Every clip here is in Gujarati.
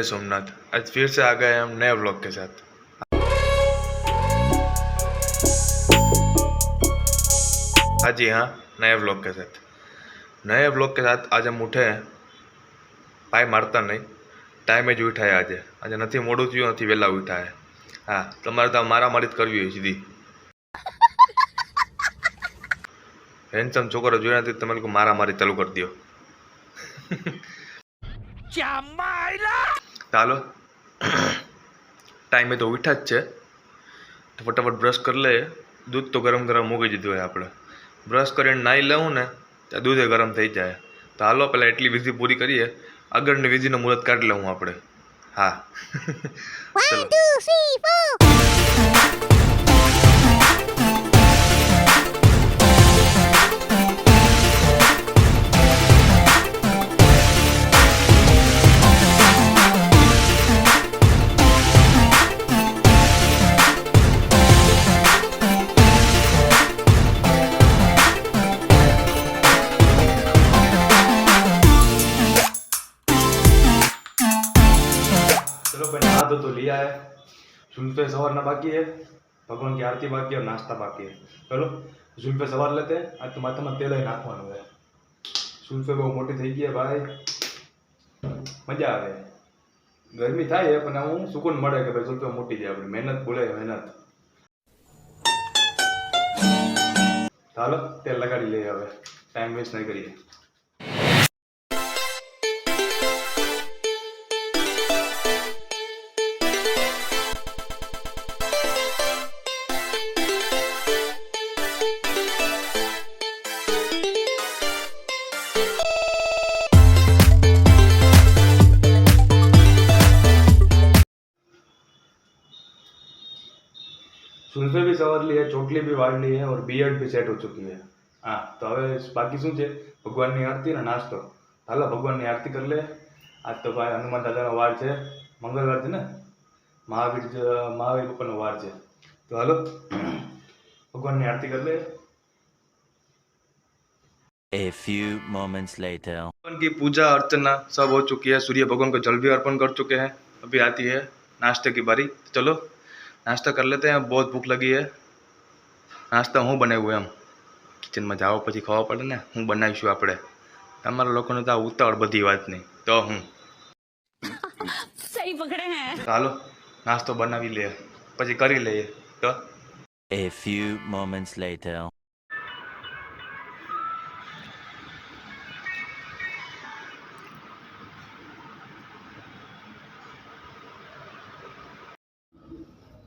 सोमनाथ। आज फिर से आ गए हम नए व्लॉग के साथ। हाँ जी हाँ, नए व्लॉग के साथ। नए व्लॉग के साथ आज हम उठे हैं। पाई मारता नहीं, टाइम ज उठा है। आज नहीं मोड़ू थयुं, नहीं वेला उठा है। हाँ, तमारे तो मारा मारी करवी होय सीधी। हेन्डसम छोकरो जोया तो तमे लोको मारा मारी चालू कर दियो। ચાલો ટાઈમે તો ઉઠા જ છે, તો ફટાફટ બ્રશ કરી લે। દૂધ તો ગરમ ગરમ મૂકી દીધું હોય આપણે। બ્રશ કરીને નાહી લેવું ને ત્યાં દૂધે ગરમ થઈ જાય। તો હાલો પહેલાં એટલી વિધિ પૂરી કરીએ, આગળની વિધિનો મુહૂર્ત કાઢી લઉં આપણે। હા ચલો। चलो भाई, नहा तो लिया है। जुल्फे सवारना बाकी है, भगवान की आरती बाकी है और नाश्ता बाकी है। चलो जुल्फे सवार लेते हैं। आज तो माथा में तेल ही नाखवानुं है। जुल्फे बहुत मोटी थई गई है भाई, मजा आवे। गर्मी थाय है पण हूँ सुकून मळे के भाई जुल्फे मोटी जाए। अपनी मेहनत बोले मेहनत। ચાલો તેલ લગાડી લઈએ હવે, ટાઈમ વેસ્ટ નહીં કરીએ। जुल्फे भी सवार ली है, चोटली भी वाड़ ली है और बियर्ड भी सेट हो चुकी है। हाँ तो हवे बाकी शू है, भगवान की आरती ने नाश्तो। हालो भगवान की आरती कर ले। आज तो भाई हनुमान दादा वार है, मंगलवार है ने, महावीर बापा वार है। तो हालो भगवान की आरती कर ले। A few moments later. भगवान की पूजा अर्चना सब हो चुकी है। सूर्य भगवान को जल भी अर्पण कर चुके हैं। अभी आती है नाश्ते की बारी। चलो नाश्ता कर लेते हैं, बहुत भूख लगी है। नाश्ता हूँ बनाव्યું એમ કિચનમાં જાઓ પછી ખાવા પડે ને, હું બનાવીશું આપણે। તમારા લોકોને તો આ ઉતાવળ બધી વાતની, તો હું सही पकड़े हैं। ચાલો નાસ્તો બનાવી લે પછી કરી લઈએ। તો A few moments later.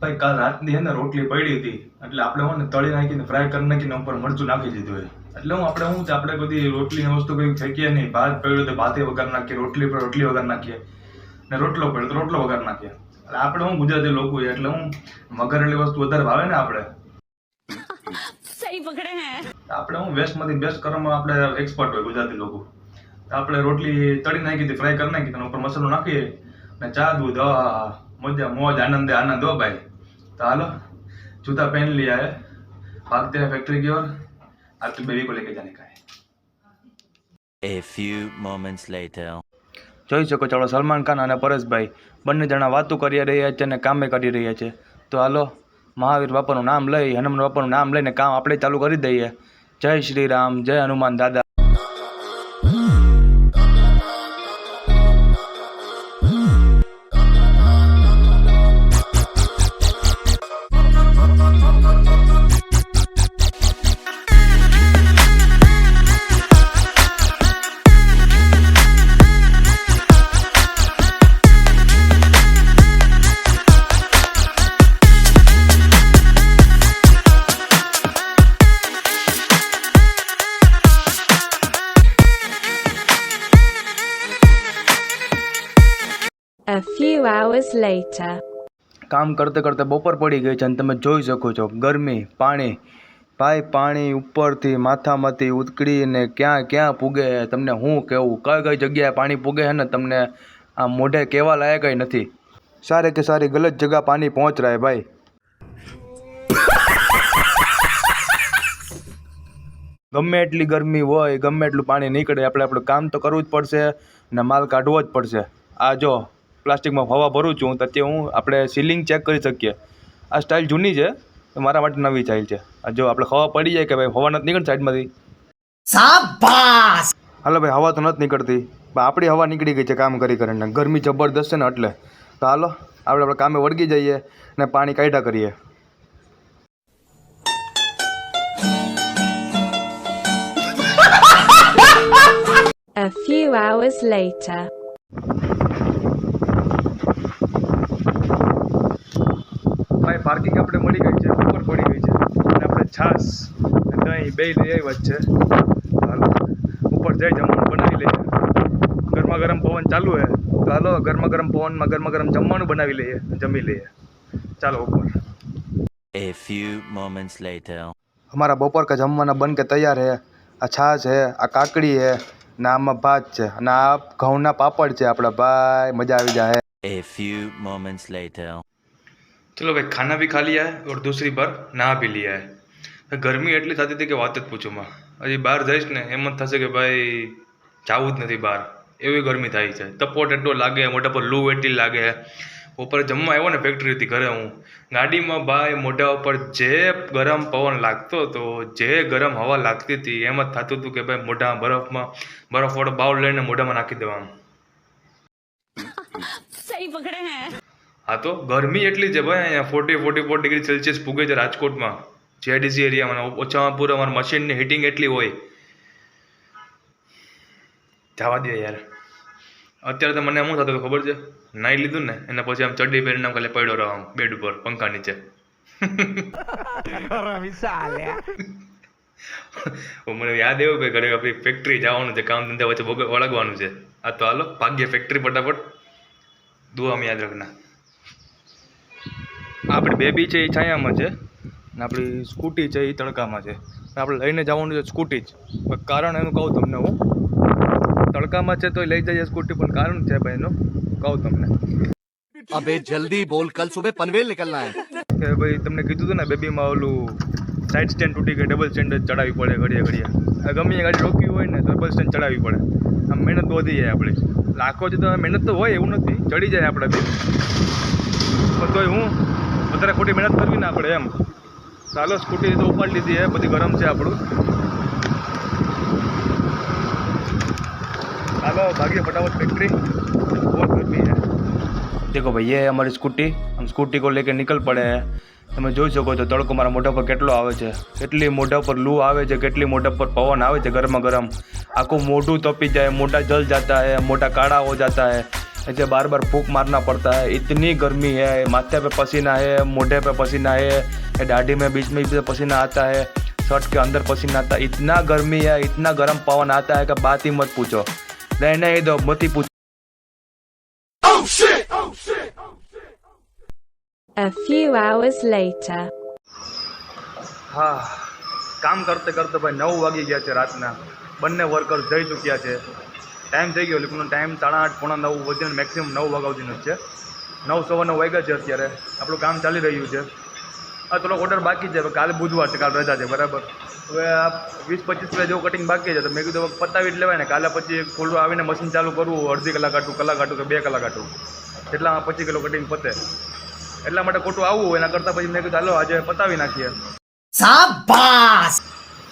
ભાઈ કાલ રાતની હે ને રોટલી પડી હતી, એટલે આપણે હું ને તળી નાખીને ફ્રાય કરી નાખીને ઉપર મરચું નાખી દીધું હોય। એટલે હું આપણે બધી રોટલીની વસ્તુ કંઈ ફેંકીએ નહીં। ભાત પડ્યો તો ભાતે વઘાર નાખીએ, રોટલી પર રોટલી વઘાર નાખીએ, ને રોટલો પડ્યો તો રોટલો વઘાર નાખીએ। એટલે આપણે હું ગુજરાતી લોકો હોય એટલે હું વઘારેલી વસ્તુ વધારે ભાવે ને આપણે। सही पकड़े हैं। આપણે હું વેસ્ટમાંથી બેસ્ટ કરવામાં આપણે એક્સપર્ટ હોય ગુજરાતી લોકો। તો આપણે રોટલી તળી નાખી હતી, ફ્રાય કરી નાખી, તેના ઉપર મસાલો નાખીએ ને ચા દૂધ, मजा मौज आनंद आनंद हो भाई। तो हालो जूता पहन लिया है, भागते हैं फैक्ट्री की ओर। आज तो बेबी को लेके जाने का है। A few moments later. જોઈ શકો છો સલમાન ખાન અને પરેશભાઈ બંને જણા વાતો કરી રહ્યા છે અને કામે કરી રહ્યા છે। તો હાલો મહાવીર બાપાનું નામ લઈ, હનુમાન બાપાનું નામ લઈને કામ આપણે ચાલુ કરી દઈએ। જય શ્રી રામ, જય હનુમાન દાદા। A few hours later. કામ કરતે કરતે બપોર પડી ગઈ છે અને તમે જોઈ શકો છો ગરમી, પાણી ભાઈ, પાણી ઉપરથી માથામાંથી ઉતકડીને ક્યાં ક્યાં પૂગે। તમને હું કહેવું, કઈ કઈ જગ્યાએ પાણી પૂગે છે ને તમને આ મોઢે કહેવા લાયક જ નથી। સારે કે સારી ગલત જगह પાણી પહોંચ रहा है भाई। ગમે એટલી ગરમી હોય, ગમે એટલું પાણી નીકળે, આપણે આપણું કામ તો કરવું જ પડશે ને માલ કાઢવો જ પડશે। આ જો પ્લાસ્ટિકમાં હવા ભરું છું તો તે હું આપણે સીલિંગ ચેક કરી શકીએ. આ સ્ટાઇલ જૂની છે, તો મારા માટે નવી સ્ટાઇલ છે. આ જો આપણે હવા પડી જાય કે ભાઈ હવા નથી નીકળતી સાઈડમાંથી, શાબાશ. હાલો ભાઈ, હવા તો નથી નીકળતી, પણ આપણી હવા નીકળી ગઈ છે કામ કરી કરીને. ગરમી જબરદસ્ત છે ને એટલે. તો હાલો આપણે કામે વળગી જઈએ ને પાણી કાઢ્યા કરીએ. A few hours later. ભાઈ પાર્કિંગ આપણે મળી ગઈ છે, ઉપર પડી ગઈ છે અને આપણે છાશ દહીં બે લઈ આવ્યા જ છે. હાલો ઉપર જઈ જમવાનું બનાવી લઈએ. ગરમા ગરમ પવન ચાલુ છે, તો હાલો ગરમા ગરમ પવનમાં ગરમા ગરમ જમવાનું બનાવી લઈએ, જમી લઈએ. ચાલો ઉપર. A few moments later. हमारा बपोर का जमवाना बन के तैयार है. आ छाछ है, आ काकड़ी है, ना आम भात છે અને આ ઘઉંના પાપડ છે આપણા ભાઈ. મજા આવી જાય. A few moments later. चलो भाई, खाना भी खा लिया है और दूसरी बार नहा भी लिया है. ગરમી એટલી થતી હતી કે વાત જ પૂછો માં. હજી બહાર જઈશ ને એમ જ થશે કે ભાઈ જવું જ નથી બહાર, એવી ગરમી થાય છે. તપોટ એટલો લાગે, મોઢા પર લૂ એટલી લાગે. ઉપર જમવા આવ્યો ને ફેક્ટરીથી ઘરે, હું ગાડીમાં ભાઈ મોઢા ઉપર જે ગરમ પવન લાગતો હતો, જે ગરમ હવા લાગતી હતી, એમ જ થતું હતું કે ભાઈ મોઢામાં બરફવાળો બાઉલ લઈને મોઢામાં નાખી દેવાનું. सही पकड़े हैं. હા તો ગરમી એટલી છે ભાઈ, અહીંયા 40-44 ડિગ્રી સેલ્સિયસ પૂગે છે રાજકોટમાં, જેડીસી એરિયામાં. ઓછામાં પૂરા અમારા મશીનની હીટિંગ એટલી હોય. જવા દે યાર. અત્યારે તો મને શું થતું હતું ખબર છે, નાહી લીધું ને એના પછી આમ ચડ્ડી પહેરીને આમ ખાલી પડ્યો રહો આમ બેડ ઉપર પંખા નીચે. મને યાદ એવું કે ઘરે આપણી ફેક્ટરી જવાનું છે, કામ ધંધા વચ્ચે વળગવાનું છે. આ તો હાલો ભાગ્ય ફેક્ટરી ફટાફટ. દુઆમાં યાદ રાખના. આપણી બેબી છે એ છાયામાં છે ને આપણી સ્કૂટી છે એ તડકામાં છે. આપણે લઈને જવાનું છે સ્કૂટી જ. કારણ એનું કહું તમને હું. તડકામાં છે તો લઈ જઈએ સ્કૂટી, પણ કારણ છે ભાઈ એનું કહું તમને. अबे जल्दी बोल, कल सुबह पनवेल निकलना है. કે ભાઈ તમને કીધું હતું ને બેબીમાં ઓલું સાઈડ સ્ટેન્ડ તૂટી ગઈ, ડબલ સ્ટેન્ડ ચડાવવી પડે ઘડીએ ઘડીએ. ગમે એ ગાડી રોકવી હોય ને તો ડબલ સ્ટેન્ડ ચડાવવી પડે. આમ મહેનત બહુ વધી જાય આપણી. લાખો છે તો મહેનત તો હોય એવું નથી, ચડી જાય આપણે બી, પણ તોય હું વધારે ખોટી મહેનત કરવી ના પડે એમ. ચાલો સ્કૂટી તો ઉપાડી લીધી है, બધી ગરમ છે આપણું. ચાલો ભાગીએ ફટાફટ ફैक्ट्री, बहुत गर्मी है. देखो भाई ये है हमारी स्कूटी, हम स्कूटी को लेके निकल पड़े हैं. તમે જોઈ શકો છો તડકો મારા મોઢા પર કેટલો આવે છે, કેટલી મોઢા પર લૂ આવે છે, કેટલી મોઢા પર પવન આવે છે ગરમા ગરમ. આખું મોઢું તપી જાય, મોઢા जल जाता है, मोटा काड़ा हो जाता है, ऐसे बार बार फूंक मारना पड़ता है. इतनी गर्मी है, माथे पे पसीना है, मोढ़े पे पसीना है, दाढ़ी में बीच में भी पसीना आता है, शर्ट के अंदर पसीना आता है. इतना गर्मी है, इतना गर्म पवन आता है कि बात ही मत पूछो. रहने ही दो, मत ही पूछो. A few hours later. હા, કામ કરતે કરતે ભાઈ 9 વાગી ગયા છે રાતના. બંને વર્કર જઈ ચૂક્યા છે. ટાઈમ થઈ ગયો, લોકોનો ટાઈમ 8:30 પોણા 9 વધીને મેક્સિમમ 9 વાગ્યા સુધીનો જ છે. 9:15 વાગ્યા છે અત્યારે. આપણું કામ ચાલી રહ્યું છે. આ થોડોક ઓર્ડર બાકી છે, કાલે બુધવાર છે, કાલે રજા છે બરાબર. હવે આ 20-25 કિલો જેવું કટિંગ બાકી છે, તો મેં કીધું પતાવી જ લેવાય ને. કાલે પછી ખોલવું આવીને મશીન ચાલુ કરવું, અડધી કલાક આટું, કલાક આટું કે 2 કલાક આટું, એટલામાં 25 કિલો કટિંગ પતે. એટલા માટે ખોટું આવવું હોય, એના કરતાં પછી મેં કીધું હાલો આજે પતાવી નાખીએ. શાબાશ.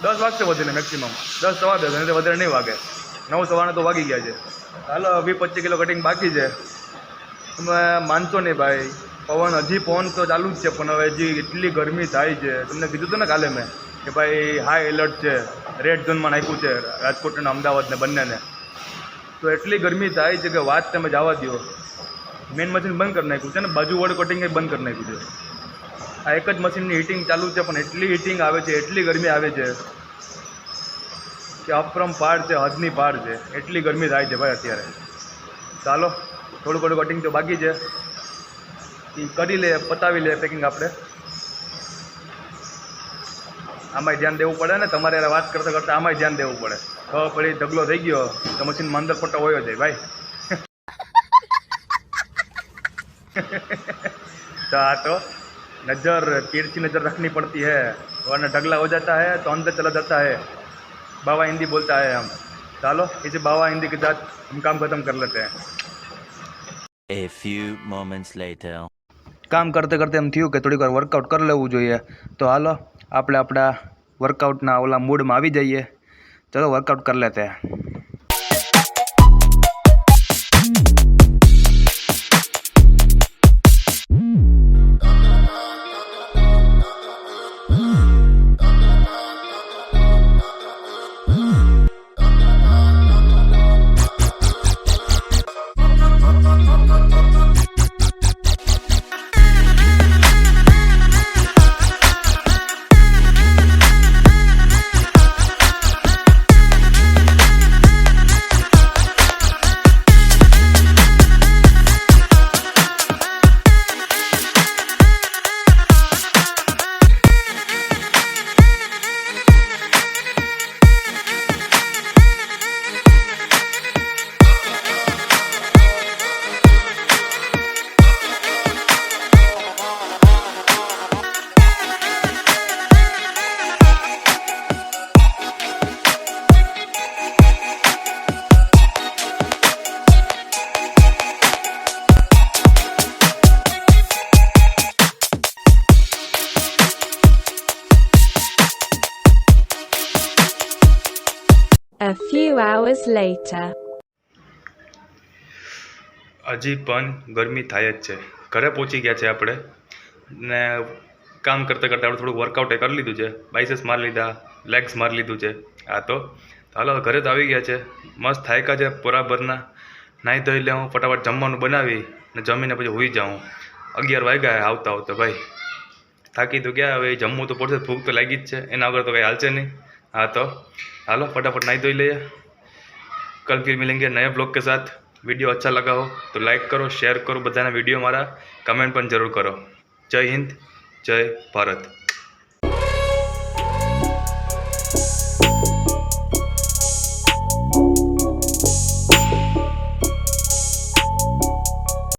10 વાગશે વધીને મેક્સિમમ, 10 સવા 10, નહીં તો વધારે નહીં વાગે. 9 સવારના તો વાગી ગયા છે. હાલો 20-25 કિલો કટિંગ બાકી છે. તમે માનશો નહીં ભાઈ, પવન તો ચાલુ જ છે, પણ હવે હજી એટલી ગરમી થાય છે. તમને કીધું હતું ને કાલે મેં કે ભાઈ હાઈ એલર્ટ છે, રેડ ઝોનમાં નાખ્યું છે રાજકોટ અને અમદાવાદને બંનેને. તો એટલી ગરમી થાય છે કે વાત તમે જવા દો. મેઇન મશીન બંધ કરી નાખ્યું છે ને બાજુવાળું કટિંગ બંધ કરી નાખ્યું છે. આ એક જ મશીનની હીટિંગ ચાલુ છે, પણ એટલી હીટિંગ આવે છે, એટલી ગરમી આવે છે કે અપરંપાર છે, હદની પાર છે. એટલી ગરમી થાય છે ભાઈ અત્યારે. ચાલો થોડું થોડું કટિંગ તો બાકી છે, એ કરી લે, પતાવી લે પેકિંગ. આપણે આમાંય ધ્યાન દેવું પડે ને, તમારે યાર વાત કરતાં કરતાં આમાંય ધ્યાન દેવું પડે. ખબર પડી ઢગલો થઈ ગયો તો મશીનમાં અંદર ફોટો હોયો જાય ભાઈ. तो आ तो नज़र तिरछी नज़र रखनी पड़ती है, वरना ढगला हो जाता है तो अंदर चला जाता है. बाबा हिंदी बोलता है हम. चलो इसी बाबा हिंदी के साथ हम काम ख़त्म कर लेते हैं. A few moments later. કામ કરતે કરતે એમ થયું કે થોડીક વાર વર્કઆઉટ કરી લેવું જોઈએ. તો હાલો આપણે આપણા વર્કઆઉટના ઓલા મૂડમાં આવી જઈએ. ચલો વર્કઆઉટ કરી લેતે હૈ. A few hours later. હજી પણ ગરમી થાય જ છે. ઘરે પહોંચી ગયા છે આપણે ને કામ કરતાં કરતાં આપણે થોડુંક વર્કઆઉટ કરી લીધું છે. બાઇસેપ્સ મારી લીધા, લેગ્સ મારી લીધું છે. આ તો હાલો ઘરે તો આવી ગયા છે. મસ્ત થાક્યા છે બરાબરના. નાહી ધોઈ લેવું, ફટાફટ જમવાનું બનાવી ને જમીને પછી હોઈ જાઉં. 11 વાગ્યા આવતા આવતા ભાઈ. થાકી તો ગયા, હવે જમવું તો પડશે, ભૂખ તો લાગી જ છે, એના વગર તો કંઈ હાલશે નહીં. हाँ तो हालो फटाफट नाई धोई लिए. कल फिर मिलेंगे नए ब्लॉग के साथ. वीडियो अच्छा लगा हो तो लाइक करो, शेयर करो, बधाना वीडियो मारा कमेंट पर जरूर करो. जय हिंद, जय भारत.